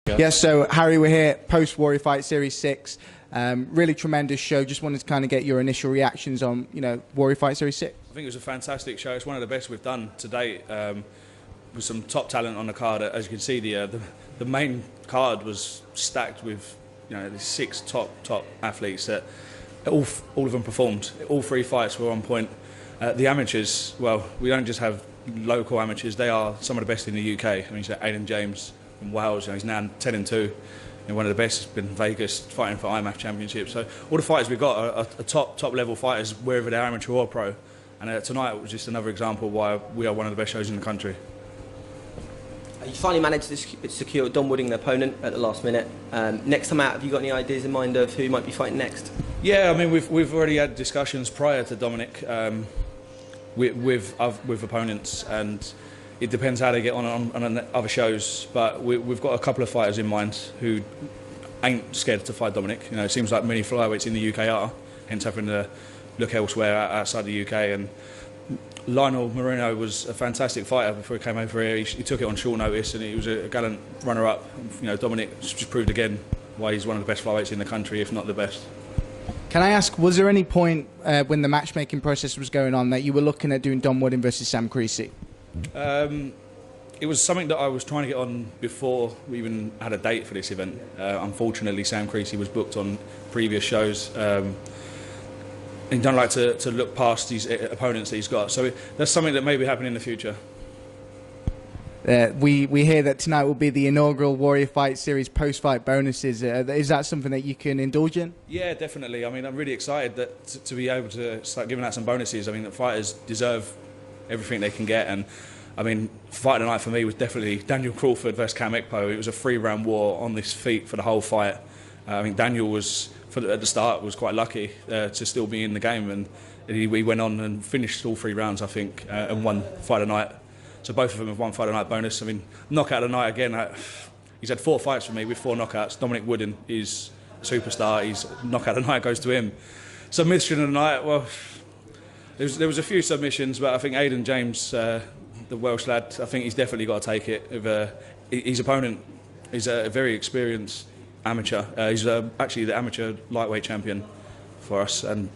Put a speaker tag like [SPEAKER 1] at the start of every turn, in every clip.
[SPEAKER 1] Yes, so Harry, we're here post Warrior Fight Series 6. Really tremendous show. Just wanted to kind of get your initial reactions on, Warrior Fight Series 6.
[SPEAKER 2] I think it was a fantastic show. It's one of the best we've done to date, with some top talent on the card. As you can see, the main card was stacked with the 6 top athletes that all of them performed. All 3 fights were on point. The amateurs, well, we don't just have local amateurs. They are some of the best in the UK. I mean, you Aiden James from Wales. He's now 10-2. One of the best. He's been in Vegas fighting for IMAF championships. So all the fighters we've got are top level fighters, wherever they're amateur or pro. And tonight was just another example why we are one of the best shows in the country.
[SPEAKER 3] You finally managed to secure Don Wooding, the opponent, at the last minute. Next time out, have you got any ideas in mind of who might be fighting next? Yeah,
[SPEAKER 2] I mean we've already had discussions prior to Dominic with opponents, and it depends how they get on other shows. But we've got a couple of fighters in mind who ain't scared to fight Dominic. It seems like many flyweights in the UK are, hence having to look elsewhere outside the UK. And Lionel Moreno was a fantastic fighter before he came over here. He took it on short notice, and he was a gallant runner-up. Dominic just proved again why he's one of the best flyweights in the country, if not the best.
[SPEAKER 1] Can I ask, was there any point when the matchmaking process was going on that you were looking at doing Don Wooding versus Sam Creasy?
[SPEAKER 2] It was something that I was trying to get on before we even had a date for this event. Unfortunately, Sam Creasy was booked on previous shows. And don't like to look past these opponents that he's got. So that's something that may be happening in the future.
[SPEAKER 1] We hear that tonight will be the inaugural Warrior Fight Series post-fight bonuses. Is that something that you can indulge in?
[SPEAKER 2] Yeah, definitely. I mean, I'm really excited that to be able to start giving out some bonuses. I mean, the fighters deserve everything they can get. And I mean, fight of the night for me was definitely Daniel Crawford versus Cam Ekpo. It was a 3-round war on his feet for the whole fight. I mean, Daniel was, at the start, was quite lucky to still be in the game, and he went on and finished all 3 rounds, I think, and won fight of the night. So both of them have won fight of the night bonus. I mean, knockout of the night again. He's had 4 fights for me with 4 knockouts. Dominic Wooding is a superstar. He's knockout of the night goes to him. Submission of the night. Well, there was a few submissions, but I think Aiden James, the Welsh lad, I think he's definitely got to take it. His opponent is a very experienced amateur. He's actually the amateur lightweight champion for us, and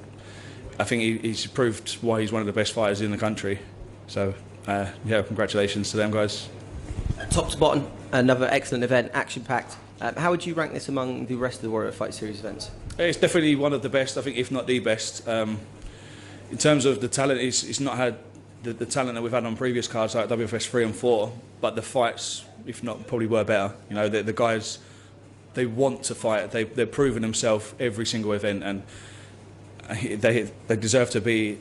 [SPEAKER 2] I think he's proved why he's one of the best fighters in the country. So yeah, congratulations to them guys.
[SPEAKER 3] Top to bottom, another excellent event, action-packed. How would you rank this among the rest of the Warrior Fight Series events?
[SPEAKER 2] It's definitely one of the best, I think, if not the best. In terms of the talent, it's not had the talent that we've had on previous cards like WFS 3 and 4, but the fights, if not, probably were better. The guys, they want to fight. They're proving themselves every single event, and they deserve to be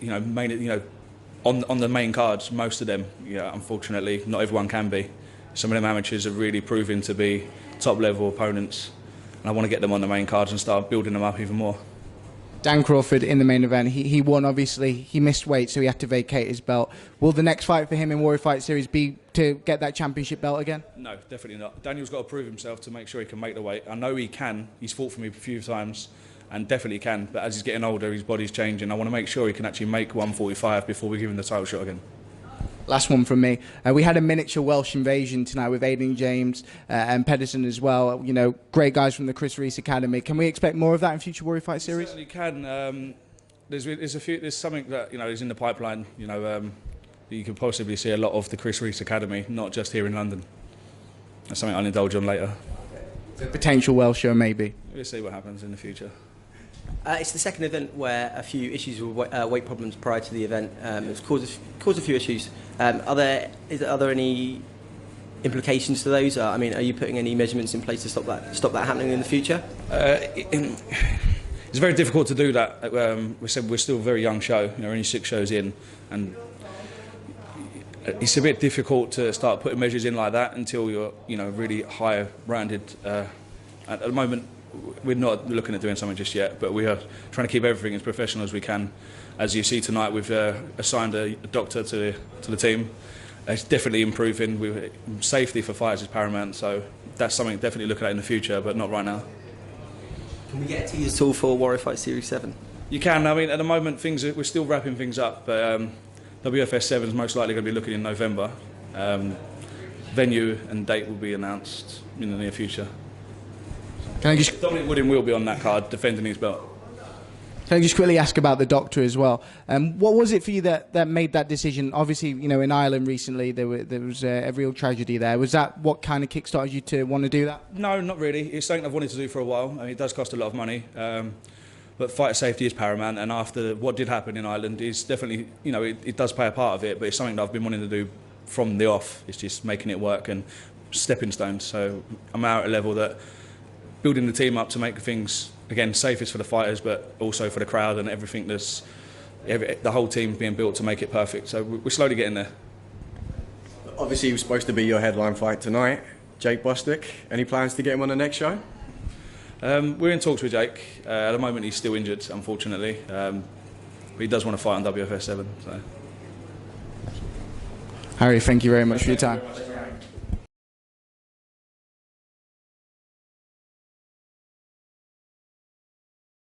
[SPEAKER 2] on the main cards. Most of them, unfortunately, not everyone can be. Some of them amateurs are really proving to be top level opponents, and I want to get them on the main cards and start building them up even more.
[SPEAKER 1] Dan Crawford in the main event, he won. Obviously he missed weight, so he had to vacate his belt. Will the next fight for him in Warrior Fight Series be to get that championship belt again?
[SPEAKER 2] No, definitely not. Daniel's got to prove himself to make sure he can make the weight. I know he can. He's fought for me a few times and definitely can, but as he's getting older, his body's changing. I want to make sure he can actually make 145 before we give him the title shot again.
[SPEAKER 1] Last one from me. We had a miniature Welsh Invasion tonight with Aiden James and Pedersen as well. Great guys from the Cruz Academy. Can we expect more of that in future Warrior Fight Series?
[SPEAKER 2] We certainly can. There's something that is in the pipeline. You could possibly see a lot of the Cruz Academy, not just here in London. That's something I'll indulge on later.
[SPEAKER 1] A potential Welsh show, maybe.
[SPEAKER 2] We'll see what happens in the future.
[SPEAKER 3] It's the second event where a few issues with weight problems prior to the event. It's caused a few issues. Are there any implications to those? I mean, are you putting any measurements in place to stop that happening in the future?
[SPEAKER 2] It's very difficult to do that. We said we're still a very young show. We're only 6 shows in, and it's a bit difficult to start putting measures in like that until you're really high-rounded. At the moment, we're not looking at doing something just yet, but we are trying to keep everything as professional as we can. As you see tonight, we've assigned a doctor to the team. It's definitely improving. Safety for fighters is paramount, so that's something definitely looking at in the future, but not right now.
[SPEAKER 3] Can we get a tease at all for Warrior Fight Series 7?
[SPEAKER 2] You can. I mean, at the moment, we're still wrapping things up, but WFS 7 is most likely going to be looking in November. venue and date will be announced in the near future.
[SPEAKER 1] Can I just
[SPEAKER 2] Dominic Wooding will be on that card defending his belt.
[SPEAKER 1] Can I just quickly ask about the doctor as well? What was it for you that made that decision? Obviously, you know, in Ireland recently, there was a real tragedy there. Was that what kind of kickstarted you to want to do that?
[SPEAKER 2] No, not really. It's something I've wanted to do for a while. I mean, it does cost a lot of money, but fighter safety is paramount. And after what did happen in Ireland, it's definitely, you know, it does play a part of it. But it's something that I've been wanting to do from the off. It's just making it work and stepping stones. So I'm out at a level that building the team up to make things, again, safest for the fighters, but also for the crowd and everything. The whole team being built to make it perfect. So we're slowly getting there.
[SPEAKER 4] Obviously, he was supposed to be your headline fight tonight. Jake Bostic, any plans to get him on the next show?
[SPEAKER 2] We're in talks with Jake. At the moment, he's still injured, unfortunately. But he does want to fight on WFS 7. So.
[SPEAKER 1] Harry, thank you very much for your time.